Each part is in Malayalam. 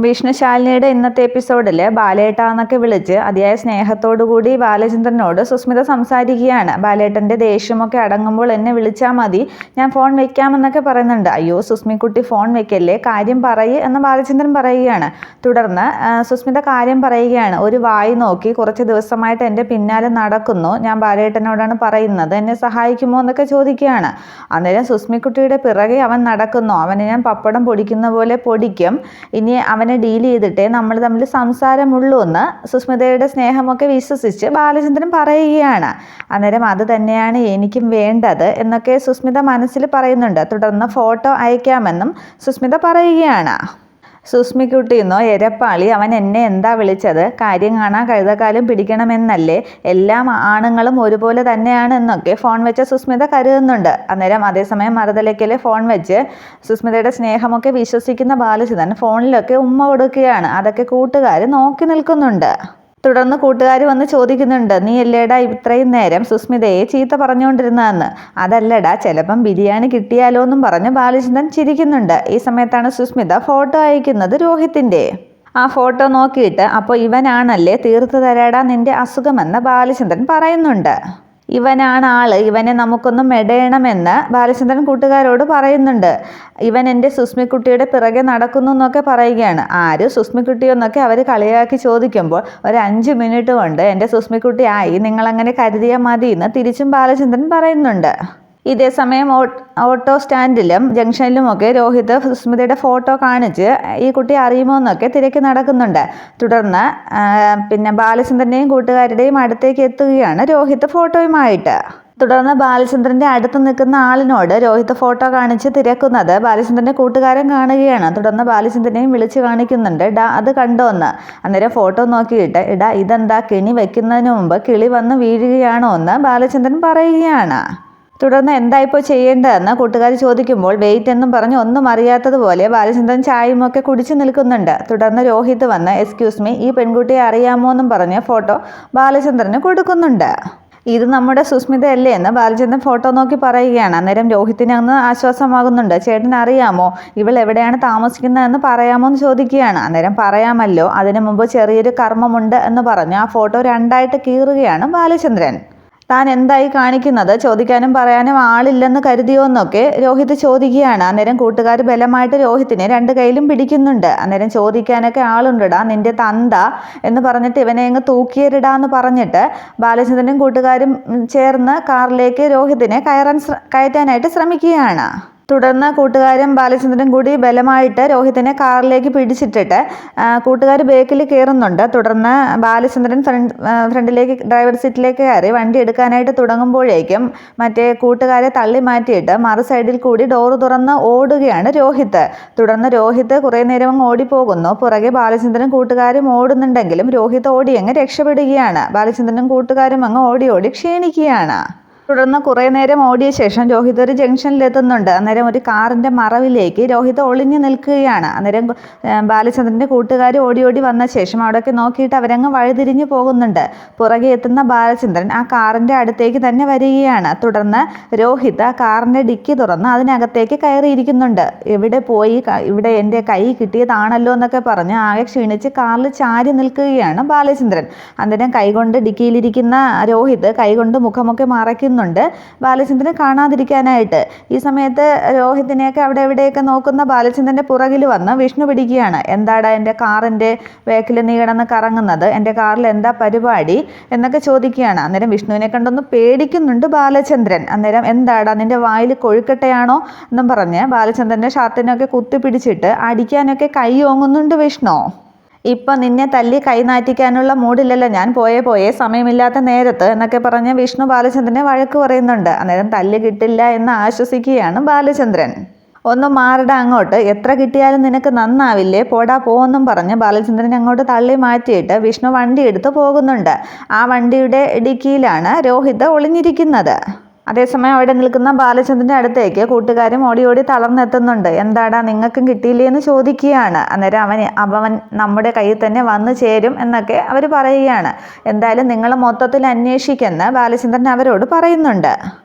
വിഷ്ണുശാലിനിയുടെ ഇന്നത്തെ എപ്പിസോഡിൽ ബാലേട്ടാന്നൊക്കെ വിളിച്ച് അതിയായ സ്നേഹത്തോടുകൂടി ബാലചന്ദ്രനോട് സുസ്മിത സംസാരിക്കുകയാണ്. ബാലേട്ടൻ്റെ ദേഷ്യമൊക്കെ അടങ്ങുമ്പോൾ എന്നെ വിളിച്ചാൽ മതി, ഞാൻ ഫോൺ വെക്കാമെന്നൊക്കെ പറയുന്നുണ്ട്. അയ്യോ സുസ്മിക്കുട്ടി ഫോൺ വെക്കല്ലേ, കാര്യം പറയ് എന്ന് ബാലചന്ദ്രൻ പറയുകയാണ്. തുടർന്ന് സുസ്മിത കാര്യം പറയുകയാണ്. ഒരു വായി നോക്കി കുറച്ച് ദിവസമായിട്ട് എൻ്റെ പിന്നാലെ നടക്കുന്നു, ഞാൻ ബാലേട്ടനോടാണ് പറയുന്നത്, എന്നെ സഹായിക്കുമോ എന്നൊക്കെ ചോദിക്കുകയാണ്. അന്നേരം സുസ്മിക്കുട്ടിയുടെ പിറകെ അവൻ നടക്കുന്നു, അവനെ ഞാൻ പപ്പടം പൊടിക്കുന്ന പോലെ പൊടിക്കും, ഇനി അവനെ ഡീൽ ചെയ്തിട്ടേ നമ്മൾ തമ്മിൽ സംസാരമുള്ളൂ എന്ന് സുസ്മിതയുടെ സ്നേഹമൊക്കെ വിശ്വസിച്ച് ബാലചന്ദ്രൻ പറയുകയാണ്. അന്നേരം അത് തന്നെയാണ് എനിക്കും വേണ്ടത് എന്നൊക്കെ സുസ്മിത മനസ്സിൽ പറയുന്നുണ്ട്. തുടർന്ന് ഫോട്ടോ അയക്കാമെന്നും സുസ്മിത പറയുകയാണ്. സുസ്മിക്കുട്ടിന്നോ എരപ്പാളി, അവൻ എന്നെ എന്താ വിളിച്ചത്, കാര്യം കാണാൻ കഴുതക്കാലം പിടിക്കണമെന്നല്ലേ, എല്ലാ ആണുങ്ങളും ഒരുപോലെ തന്നെയാണ് എന്നൊക്കെ ഫോൺ വെച്ച സുസ്മിത കരുതുന്നുണ്ട്. അന്നേരം അതേസമയം മറുതലയ്ക്കൽ ഫോൺ വെച്ച് സുസ്മിതയുടെ സ്നേഹമൊക്കെ വിശ്വസിക്കുന്ന ബാലചന്ദ്രൻ ഫോണിലൊക്കെ ഉമ്മ കൊടുക്കുകയാണ്. അതൊക്കെ കൂട്ടുകാർ നോക്കി നിൽക്കുന്നുണ്ട്. തുടർന്ന് കൂട്ടുകാർ വന്ന് ചോദിക്കുന്നുണ്ട്, നീ അല്ലേടാ ഇത്രയും നേരം സുസ്മിതയെ ചീത്ത പറഞ്ഞുകൊണ്ടിരുന്നതെന്ന്. അതല്ലടാ, ചിലപ്പം ബിരിയാണി കിട്ടിയാലോ എന്നും പറഞ്ഞ് ബാലചന്ദ്രൻ ചിരിക്കുന്നുണ്ട്. ഈ സമയത്താണ് സുസ്മിത ഫോട്ടോ അയക്കുന്നത് രോഹിത്തിൻ്റെ. ആ ഫോട്ടോ നോക്കിയിട്ട് അപ്പോൾ ഇവനാണല്ലേ തീർത്തു തരാടാ നിന്റെ അസുഖമെന്ന് ബാലചന്ദ്രൻ പറയുന്നുണ്ട്. ഇവനാണ് ആള്, ഇവനെ നമുക്കൊന്ന് മെടയണമെന്ന് ബാലചന്ദ്രൻ കൂട്ടുകാരോട് പറയുന്നുണ്ട്. ഇവൻ എൻ്റെ സുസ്മിക്കുട്ടിയുടെ പിറകെ നടക്കുന്നു എന്നൊക്കെ പറയുകയാണ്. ആര് സുസ്മിക്കുട്ടിയെന്നൊക്കെ അവർ കളിയാക്കി ചോദിക്കുമ്പോൾ ഒരു 5 മിനിറ്റ് കൊണ്ട് എൻ്റെ സുസ്മിക്കുട്ടി ആയി, നിങ്ങളങ്ങനെ കരുതിയാൽ മതി എന്ന് തിരിച്ചും ബാലചന്ദ്രൻ പറയുന്നുണ്ട്. ഇതേ സമയം ഓട്ടോ സ്റ്റാൻഡിലും ജംഗ്ഷനിലുമൊക്കെ രോഹിത് സുസ്മിതയുടെ ഫോട്ടോ കാണിച്ച് ഈ കുട്ടി അറിയുമോ എന്നൊക്കെ തിരക്കി നടക്കുന്നുണ്ട്. തുടർന്ന് ബാലചന്ദ്രൻ്റെയും കൂട്ടുകാരുടെയും അടുത്തേക്ക് എത്തുകയാണ് രോഹിത് ഫോട്ടോയുമായിട്ട്. തുടർന്ന് ബാലചന്ദ്രൻ്റെ അടുത്ത് നിൽക്കുന്ന ആളിനോട് രോഹിത് ഫോട്ടോ കാണിച്ച് തിരക്കുന്നത് ബാലചന്ദ്രൻ്റെ കൂട്ടുകാരൻ കാണുകയാണ്. തുടർന്ന് ബാലചന്ദ്രനെയും വിളിച്ച് കാണിക്കുന്നുണ്ട്, അത് കണ്ടോ എന്ന്. അന്നേരം ഫോട്ടോ നോക്കിയിട്ട് ഇതെന്താ കെണി വെക്കുന്നതിന് മുമ്പ് കിളി വന്ന് വീഴുകയാണോ എന്ന് ബാലചന്ദ്രൻ പറയുകയാണ്. തുടർന്ന് എന്താ ഇപ്പോൾ ചെയ്യേണ്ടതെന്ന് കൂട്ടുകാർ ചോദിക്കുമ്പോൾ വെയിറ്റ് എന്നും പറഞ്ഞ് ഒന്നും അറിയാത്തതുപോലെ ബാലചന്ദ്രൻ ചായയുമൊക്കെ കുടിച്ചു നിൽക്കുന്നുണ്ട്. തുടർന്ന് രോഹിത് വന്ന് എക്സ്ക്യൂസ് മീ, ഈ പെൺകുട്ടിയെ അറിയാമോ എന്നും പറഞ്ഞ് ഫോട്ടോ ബാലചന്ദ്രന് കൊടുക്കുന്നുണ്ട്. ഇത് നമ്മുടെ സുസ്മിത അല്ലേ എന്ന് ബാലചന്ദ്രൻ ഫോട്ടോ നോക്കി പറയുകയാണ്. അന്നേരം രോഹിത്തിന് അങ്ങ് ആശ്വാസമാകുന്നുണ്ട്. ചേട്ടൻ അറിയാമോ ഇവൾ എവിടെയാണ് താമസിക്കുന്നതെന്ന് പറയാമോ എന്ന് ചോദിക്കുകയാണ്. അന്നേരം പറയാമല്ലോ, അതിനു മുമ്പ് ചെറിയൊരു കർമ്മമുണ്ട് എന്ന് പറഞ്ഞ് ആ ഫോട്ടോ 2ആയിട്ട് കീറുകയാണ് ബാലചന്ദ്രൻ. താൻ എന്തായി കാണിക്കുന്നത്, ചോദിക്കാനും പറയാനും ആളില്ലെന്ന് കരുതിയോ എന്നൊക്കെ രോഹിത് ചോദിക്കുകയാണ്. അന്നേരം കൂട്ടുകാർ ബലമായിട്ട് രോഹിത്തിനെ 2 കൈയിലും പിടിക്കുന്നുണ്ട്. അന്നേരം ചോദിക്കാനൊക്കെ ആളുണ്ടടാ, നിന്റെ തന്ത എന്ന് പറഞ്ഞിട്ട് ഇവനെ അങ്ങ് തൂക്കിയരിടാന്ന് പറഞ്ഞിട്ട് ബാലചന്ദ്രനും കൂട്ടുകാരും ചേർന്ന് കാറിലേക്ക് രോഹിത്തിനെ കയറ്റാനായിട്ട് ശ്രമിക്കുകയാണ്. തുടർന്ന് കൂട്ടുകാരും ബാലചന്ദ്രനും കൂടി ബലമായിട്ട് രോഹിത്തിനെ കാറിലേക്ക് പിടിച്ചിട്ടിട്ട് കൂട്ടുകാർ ബേക്കിൽ കയറുന്നുണ്ട്. തുടർന്ന് ബാലചന്ദ്രൻ ഫ്രണ്ടിലേക്ക് ഡ്രൈവർ സീറ്റിലേക്ക് കയറി വണ്ടി എടുക്കാനായിട്ട് തുടങ്ങുമ്പോഴേക്കും മറ്റേ കൂട്ടുകാരെ തള്ളി മാറ്റിയിട്ട് മറു സൈഡിൽ കൂടി ഡോറ് തുറന്ന് ഓടുകയാണ് രോഹിത്. തുടർന്ന് രോഹിത് കുറേ നേരം അങ്ങ് ഓടിപ്പോകുന്നു. പുറകെ ബാലചന്ദ്രനും കൂട്ടുകാരും ഓടുന്നുണ്ടെങ്കിലും രോഹിത് ഓടി അങ്ങ് രക്ഷപ്പെടുകയാണ്. ബാലചന്ദ്രനും കൂട്ടുകാരും അങ്ങ് ഓടി ഓടി ക്ഷീണിക്കുകയാണ്. തുടർന്ന് കുറേ നേരം ഓടിയ ശേഷം രോഹിത് ഒരു ജംഗ്ഷനിലെത്തുന്നുണ്ട്. അന്നേരം ഒരു കാറിൻ്റെ മറവിലേക്ക് രോഹിത് ഒളിഞ്ഞു നിൽക്കുകയാണ്. അന്നേരം ബാലചന്ദ്രൻ്റെ കൂട്ടുകാർ ഓടി ഓടി വന്ന ശേഷം അവിടെയൊക്കെ നോക്കിയിട്ട് അവരങ്ങ് വഴിതിരിഞ്ഞു പോകുന്നുണ്ട്. പുറകെ എത്തുന്ന ബാലചന്ദ്രൻ ആ കാറിൻ്റെ അടുത്തേക്ക് തന്നെ വരികയാണ്. തുടർന്ന് രോഹിത് ആ കാറിൻ്റെ ഡിക്കി തുറന്ന് അതിനകത്തേക്ക് കയറിയിരിക്കുന്നുണ്ട്. എവിടെ പോയി, ഇവിടെ എൻ്റെ കൈ കിട്ടിയതാണല്ലോ എന്നൊക്കെ പറഞ്ഞ് ആകെ ക്ഷീണിച്ച് കാറിൽ ചാരി നിൽക്കുകയാണ് ബാലചന്ദ്രൻ. അന്നേരം കൈകൊണ്ട് ഡിക്കിയിലിരിക്കുന്ന രോഹിത് കൈകൊണ്ട് മുഖമൊക്കെ മറയ്ക്കുന്നു ബാലചന്ദ്രനെ കാണാതിരിക്കാനായിട്ട്. ഈ സമയത്ത് രോഹിത്തിനെയൊക്കെ അവിടെ എവിടെയൊക്കെ നോക്കുന്ന ബാലചന്ദ്രൻ്റെ പുറകിൽ വന്ന് വിഷ്ണു പിടിക്കുകയാണ്. എന്താടാ എൻ്റെ കാറിൻ്റെ ബാക്കിൽ നീ കിടന്ന് കറങ്ങുന്നത്, എൻ്റെ കാറിൽ എന്താ പരിപാടി എന്നൊക്കെ ചോദിക്കുകയാണ്. അന്നേരം വിഷ്ണുവിനെ കണ്ടൊന്ന് പേടിക്കുന്നുണ്ട് ബാലചന്ദ്രൻ. അന്നേരം എന്താടാ നിൻ്റെ വായിൽ കൊഴുക്കട്ടയാണോ എന്നും പറഞ്ഞ് ബാലചന്ദ്രൻ്റെ ഷർട്ടിനൊക്കെ കുത്തിപ്പിടിച്ചിട്ട് അടിക്കാനൊക്കെ കൈ ഓങ്ങുന്നുണ്ട് വിഷ്ണു. ഇപ്പം നിന്നെ തല്ലി കൈനാറ്റിക്കാനുള്ള മൂഡില്ലല്ലോ ഞാൻ, പോയേ സമയമില്ലാത്ത നേരത്ത് എന്നൊക്കെ പറഞ്ഞ് വിഷ്ണു ബാലചന്ദ്രനെ വഴക്ക് പറയുന്നുണ്ട്. അന്നേരം തല്ല് കിട്ടില്ല എന്ന് ആശ്വസിക്കുകയാണ് ബാലചന്ദ്രൻ. ഒന്ന് മാറിടാ അങ്ങോട്ട്, എത്ര കിട്ടിയാലും നിനക്ക് നന്നാവില്ലേ, പോടാ പോവെന്നും പറഞ്ഞ് ബാലചന്ദ്രൻ അങ്ങോട്ട് തള്ളി മാറ്റിയിട്ട് വിഷ്ണു വണ്ടി എടുത്ത് പോകുന്നുണ്ട്. ആ വണ്ടിയുടെ ഡിക്കിയിലാണ് രോഹിത് ഒളിഞ്ഞിരിക്കുന്നത്. അതേസമയം അവിടെ നിൽക്കുന്ന ബാലചന്ദ്രൻ്റെ അടുത്തേക്ക് കൂട്ടുകാരും ഓടി ഓടി തളർന്നെത്തുന്നുണ്ട്. എന്താടാ നിങ്ങൾക്കും കിട്ടിയില്ലേ എന്ന് ചോദിക്കുകയാണ്. അന്നേരം അവൻ നമ്മുടെ കയ്യിൽ തന്നെ വന്നു ചേരും എന്നൊക്കെ അവർ പറയുകയാണ്. എന്തായാലും നിങ്ങൾ മൊത്തത്തിൽ അന്വേഷിക്കുമെന്ന് ബാലചന്ദ്രൻ അവരോട് പറയുന്നുണ്ട്.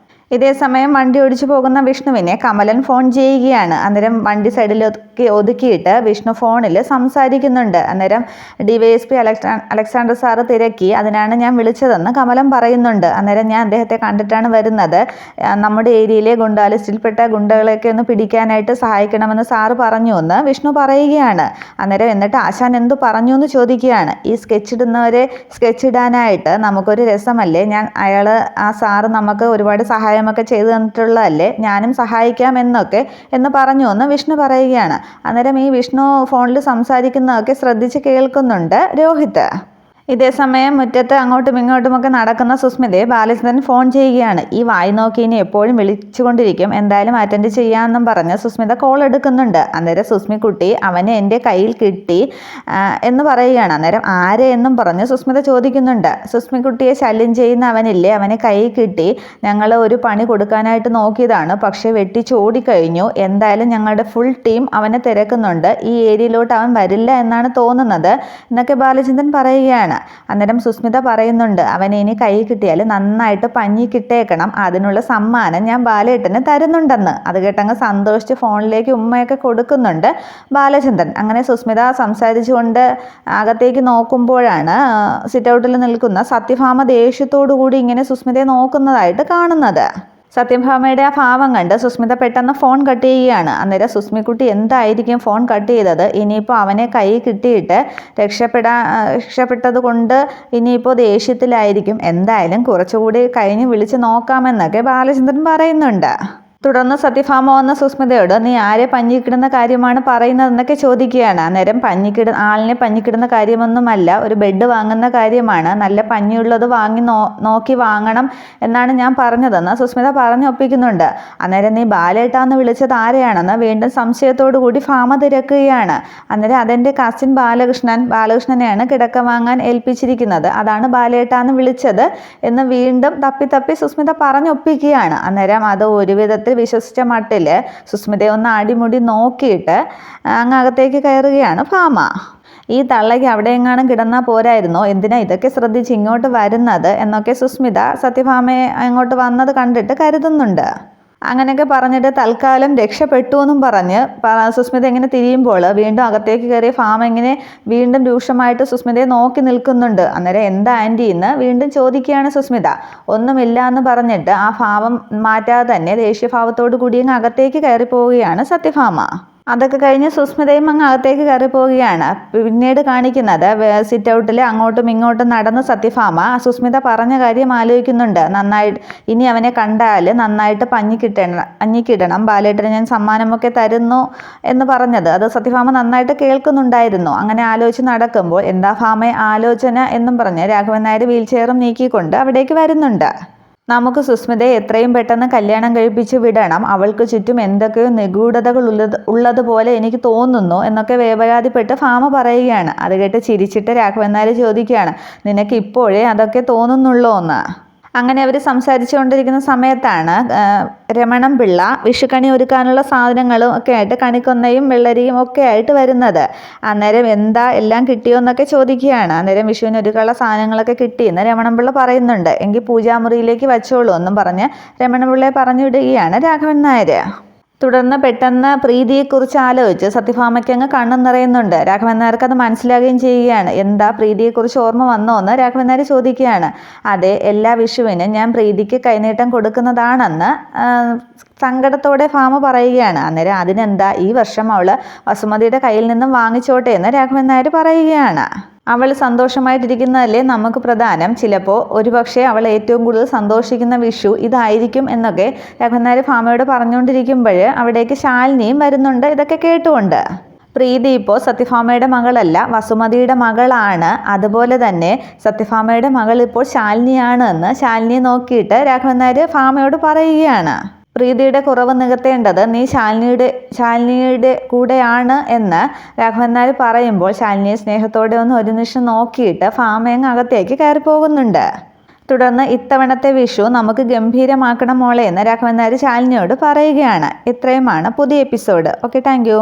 ഇതേ സമയം വണ്ടി ഓടിച്ചു പോകുന്ന വിഷ്ണുവിനെ കമലൻ ഫോൺ ചെയ്യുകയാണ്. അന്നേരം വണ്ടി സൈഡിലേക്ക് ഒതുക്കിയിട്ട് വിഷ്ണു ഫോണിൽ സംസാരിക്കുന്നുണ്ട്. അന്നേരം DYSP അലക്സാണ്ടർ സാറ് തിരക്കി, അതിനാണ് ഞാൻ വിളിച്ചതെന്ന് കമലം പറയുന്നുണ്ട്. അന്നേരം ഞാൻ അദ്ദേഹത്തെ കണ്ടിട്ടാണ് വരുന്നത്, നമ്മുടെ ഏരിയയിലെ ഗുണ്ടാ ലിസ്റ്റിൽപ്പെട്ട ഗുണ്ടകളെയൊക്കെ ഒന്ന് പിടിക്കാനായിട്ട് സഹായിക്കണമെന്ന് സാറ് പറഞ്ഞു എന്ന് വിഷ്ണു പറയുകയാണ്. അന്നേരം എന്നിട്ട് ആശാൻ എന്തു പറഞ്ഞു എന്ന് ചോദിക്കുകയാണ്. ഈ സ്കെച്ച് ഇടുന്നവരെ സ്കെച്ച് ഇടാനായിട്ട് നമുക്കൊരു രസമല്ലേ, ആ സാറ് നമുക്ക് ഒരുപാട് സഹായമൊക്കെ ചെയ്തു തന്നിട്ടുള്ളതല്ലേ, ഞാനും സഹായിക്കാം എന്ന് പറഞ്ഞു എന്ന് വിഷ്ണു പറയുകയാണ്. അന്നേരം ഈ വിഷ്ണു ഫോണിൽ സംസാരിക്കുന്നതൊക്കെ ശ്രദ്ധിച്ച് കേൾക്കുന്നുണ്ട് രോഹിത്. ഇതേസമയം മുറ്റത്ത് അങ്ങോട്ടും ഇങ്ങോട്ടുമൊക്കെ നടക്കുന്ന സുസ്മിതയെ ബാലചന്ദ്രൻ ഫോൺ ചെയ്യുകയാണ്. ഈ വായി നോക്കി ഇനി എപ്പോഴും വിളിച്ചുകൊണ്ടിരിക്കും, എന്തായാലും അറ്റൻഡ് ചെയ്യാമെന്നും പറഞ്ഞ് സുസ്മിത കോൾ എടുക്കുന്നുണ്ട്. അന്നേരം സുസ്മിക്കുട്ടി അവനെ എൻ്റെ കയ്യിൽ കിട്ടി എന്ന് പറയുകയാണ്. അന്നേരം ആരെ എന്നും പറഞ്ഞ് സുസ്മിത ചോദിക്കുന്നുണ്ട്. സുസ്മിക്കുട്ടിയെ ശല്യം ചെയ്യുന്ന അവനില്ലേ, അവനെ കയ്യിൽ കിട്ടി, ഞങ്ങൾ ഒരു പണി കൊടുക്കാനായിട്ട് നോക്കിയതാണ്, പക്ഷേ വെട്ടിച്ചോടിക്കഴിഞ്ഞു. എന്തായാലും ഞങ്ങളുടെ ഫുൾ ടീം അവനെ തിരക്കുന്നുണ്ട്, ഈ ഏരിയയിലോട്ട് അവൻ വരില്ല എന്നാണ് തോന്നുന്നത് എന്നൊക്കെ ബാലചന്ദ്രൻ പറയുകയാണ്. അന്നേരം സുസ്മിത പറയുന്നുണ്ട്, അവനെ ഇനി കൈ കിട്ടിയാൽ നന്നായിട്ട് പഞ്ഞി കിട്ടേക്കണം, അതിനുള്ള സമ്മാനം ഞാൻ ബാലേട്ടന് തരുന്നുണ്ടെന്ന്. അത് കേട്ടങ്ങ് സന്തോഷിച്ച് ഫോണിലേക്ക് ഉമ്മയൊക്കെ കൊടുക്കുന്നുണ്ട് ബാലചന്ദ്രൻ. അങ്ങനെ സുസ്മിത സംസാരിച്ചുകൊണ്ട് അകത്തേക്ക് നോക്കുമ്പോഴാണ് സിറ്റൗട്ടിൽ നിൽക്കുന്ന സത്യഭാമ ദേഷ്യത്തോടു കൂടി ഇങ്ങനെ സുസ്മിതയെ നോക്കുന്നതായിട്ട് കാണുന്നത്. സത്യഭാമയുടെ ആ ഭാവം കണ്ട് സുസ്മിത പെട്ടെന്ന് ഫോൺ കട്ട് ചെയ്യുകയാണ്. അന്നേരം സുസ്മിക്കുട്ടി എന്തായിരിക്കും ഫോൺ കട്ട് ചെയ്തത്, ഇനിയിപ്പോൾ അവനെ കൈ കിട്ടിയിട്ട് രക്ഷപ്പെട്ടത് കൊണ്ട് ഇനിയിപ്പോൾ ദേഷ്യത്തിലായിരിക്കും, എന്തായാലും കുറച്ചുകൂടി കഴിഞ്ഞ് വിളിച്ച് നോക്കാമെന്നൊക്കെ ബാലചന്ദ്രൻ പറയുന്നുണ്ട്. തുടർന്ന് സത്യഭാമ വന്ന സുസ്മിതയോട്, നീ ആരെ പഞ്ഞിക്കിടുന്ന കാര്യമാണ് പറയുന്നതെന്നൊക്കെ ചോദിക്കുകയാണ്. അന്നേരം ആളിനെ പഞ്ഞിക്കിടുന്ന കാര്യമൊന്നുമല്ല, ഒരു ബെഡ് വാങ്ങുന്ന കാര്യമാണ്, നല്ല പഞ്ഞിയുള്ളത് നോക്കി വാങ്ങണം എന്നാണ് ഞാൻ പറഞ്ഞതെന്ന് സുസ്മിത പറഞ്ഞൊപ്പിക്കുന്നുണ്ട്. അന്നേരം നീ ബാലേട്ടാന്ന് വിളിച്ചത് ആരെയാണെന്ന് വീണ്ടും സംശയത്തോടു കൂടി ഭാമ തിരക്കുകയാണ്. അന്നേരം അതെൻ്റെ കസിൻ ബാലകൃഷ്ണനെയാണ് കിടക്ക വാങ്ങാൻ ഏൽപ്പിച്ചിരിക്കുന്നത്, അതാണ് ബാലേട്ടാന്ന് വിളിച്ചത് എന്ന് വീണ്ടും തപ്പി സുസ്മിത പറഞ്ഞൊപ്പിക്കുകയാണ്. അന്നേരം അത് ഒരു വിധത്തിൽ വിശ്വസിച്ച മട്ടിൽ സുസ്മിതയെ ഒന്ന് അടിമുടി നോക്കിയിട്ട് അങ്ങകത്തേക്ക് കയറുകയാണ് ഭാമ. ഈ തള്ളയ്ക്ക് അവിടെ എങ്ങാനും കിടന്നാൽ പോരായിരുന്നോ, എന്തിനാ ഇതൊക്കെ ശ്രദ്ധിച്ച് ഇങ്ങോട്ട് വരുന്നത് എന്നൊക്കെ സുസ്മിത സത്യഭാമയെ അങ്ങോട്ട് വന്നത് കണ്ടിട്ട് കരുതുന്നുണ്ട്. അങ്ങനെയൊക്കെ പറഞ്ഞിട്ട് തൽക്കാലം രക്ഷപ്പെട്ടു എന്നും പറഞ്ഞ് സുസ്മിത ഇങ്ങനെ തിരിയുമ്പോൾ വീണ്ടും അകത്തേക്ക് കയറിയ ഭാമ ഇങ്ങനെ വീണ്ടും രൂക്ഷമായിട്ട് സുസ്മിതയെ നോക്കി നിൽക്കുന്നുണ്ട്. അന്നേരം എന്താ ആൻറ്റി എന്ന് വീണ്ടും ചോദിക്കുകയാണ് സുസ്മിത. ഒന്നുമില്ല എന്ന് പറഞ്ഞിട്ട് ആ ഭാവം മാറ്റാതെ തന്നെ ദേഷ്യഭാവത്തോടു കൂടി അങ്ങ് അകത്തേക്ക് കയറി പോവുകയാണ് സത്യഭാമ. അതൊക്കെ കഴിഞ്ഞ് സുസ്മിതയും അങ്ങ് അകത്തേക്ക് കയറി പോവുകയാണ്. പിന്നീട് കാണിക്കുന്നത് സിറ്റ് ഔട്ടിൽ അങ്ങോട്ടും ഇങ്ങോട്ടും നടന്ന് സത്യഭാമ സുസ്മിത പറഞ്ഞ കാര്യം ആലോചിക്കുന്നുണ്ട്. ഇനി അവനെ കണ്ടാൽ നന്നായിട്ട് പഞ്ഞിക്കിടണം, ബാലേട്ടന് ഞാൻ സമ്മാനമൊക്കെ തരുന്നു എന്ന് പറഞ്ഞത് അത് സത്യഭാമ നന്നായിട്ട് കേൾക്കുന്നുണ്ടായിരുന്നു. അങ്ങനെ ആലോചിച്ച് നടക്കുമ്പോൾ എന്താ ഭാമ ആലോചന എന്നും പറഞ്ഞ് രാഘവൻ നായർ വീൽ ചെയറും നീക്കിക്കൊണ്ട് അവിടേക്ക് വരുന്നുണ്ട്. നമുക്ക് സുസ്മിതയെ എത്രയും പെട്ടെന്ന് കല്യാണം കഴിപ്പിച്ച് വിടണം, അവൾക്ക് ചുറ്റും എന്തൊക്കെയോ നിഗൂഢതകൾ ഉള്ളതുപോലെ എനിക്ക് തോന്നുന്നു എന്നൊക്കെ വേവലാതിപ്പെട്ട് ഭാമ പറയുകയാണ്. അത് കേട്ട് ചിരിച്ചിട്ട് രാഘവൻ നായർ ചോദിക്കുകയാണ്, നിനക്ക് ഇപ്പോഴേ അതൊക്കെ തോന്നുന്നുള്ളൂ എന്ന്. അങ്ങനെ അവർ സംസാരിച്ചുകൊണ്ടിരിക്കുന്ന സമയത്താണ് രമണം പിള്ള വിഷുക്കണി ഒരുക്കാനുള്ള സാധനങ്ങളും ഒക്കെ ആയിട്ട് കണിക്കൊന്നയും വെള്ളരിയും ഒക്കെ ആയിട്ട് വരുന്നത്. അന്നേരം എന്താ എല്ലാം കിട്ടിയോ എന്നൊക്കെ ചോദിക്കുകയാണ്. അന്നേരം വിഷുവിന് ഒരുക്കാനുള്ള സാധനങ്ങളൊക്കെ കിട്ടിയെന്ന് രമണം പിള്ള പറയുന്നുണ്ട്. എങ്കിൽ പൂജാമുറിയിലേക്ക് വച്ചോളൂ എന്നും പറഞ്ഞ് രമണം പിള്ളയെ പറഞ്ഞു വിടുകയാണ് രാഘവൻ നായർ. തുടർന്ന് പെട്ടെന്ന് പ്രീതിയെക്കുറിച്ച് ആലോചിച്ച് സത്യഭാമയ്ക്ക് അങ്ങ് കണ്ണും നിറയുന്നുണ്ട്. രാഘവൻ നായർക്ക് അത് മനസ്സിലാകുകയും ചെയ്യുകയാണ്. എന്താ പ്രീതിയെക്കുറിച്ച് ഓർമ്മ വന്നോ എന്ന് രാഘവൻ നായർ ചോദിക്കുകയാണ്. അതെ, എല്ലാ വിഷുവിനും ഞാൻ പ്രീതിക്ക് കൈനീട്ടം കൊടുക്കുന്നതാണെന്ന് സങ്കടത്തോടെ ഭാമ പറയുകയാണ്. അന്നേരം അതിനെന്താ, ഈ വർഷം അവൾ വസുമതിയുടെ കയ്യിൽ നിന്നും വാങ്ങിച്ചോട്ടെ എന്ന് രാഘവൻ നായർ പറയുകയാണ്. അവൾ സന്തോഷമായിട്ടിരിക്കുന്നതല്ലേ നമുക്ക് പ്രധാനം, ചിലപ്പോൾ ഒരുപക്ഷെ അവൾ ഏറ്റവും കൂടുതൽ സന്തോഷിക്കുന്ന വിഷു ഇതായിരിക്കും എന്നൊക്കെ രാഘവൻ നായർ ഭാമയോട് പറഞ്ഞുകൊണ്ടിരിക്കുമ്പോൾ അവിടേക്ക് ശാലിനിയും വരുന്നുണ്ട് ഇതൊക്കെ കേട്ടുകൊണ്ട്. പ്രീതി ഇപ്പോൾ സത്യഭാമയുടെ മകളല്ല, വസുമതിയുടെ മകളാണ്. അതുപോലെ തന്നെ സത്യഭാമയുടെ മകൾ ഇപ്പോൾ ശാലിനിയാണ് എന്ന് ശാലിനിയെ നോക്കിയിട്ട് രാഘവൻ നായർ ഭാമയോട് പറയുകയാണ്. പ്രീതിയുടെ കുറവ് നികത്തേണ്ടത് നീ ശാലിനിയുടെ കൂടെയാണ് എന്ന് രാഘവൻ നായർ പറയുമ്പോൾ ശാലിനിയെ സ്നേഹത്തോടെ ഒന്ന് ഒരു നിമിഷം നോക്കിയിട്ട് ഭാമയങ്ങ് അകത്തേക്ക് കയറി പോകുന്നുണ്ട്. തുടർന്ന് ഇത്തവണത്തെ വിഷു നമുക്ക് ഗംഭീരമാക്കണം മോളെ എന്ന് രാഘവൻ നായർ ശാലിനിയോട് പറയുകയാണ്. ഇത്രയുമാണ് പുതിയ എപ്പിസോഡ്. Okay, thank you.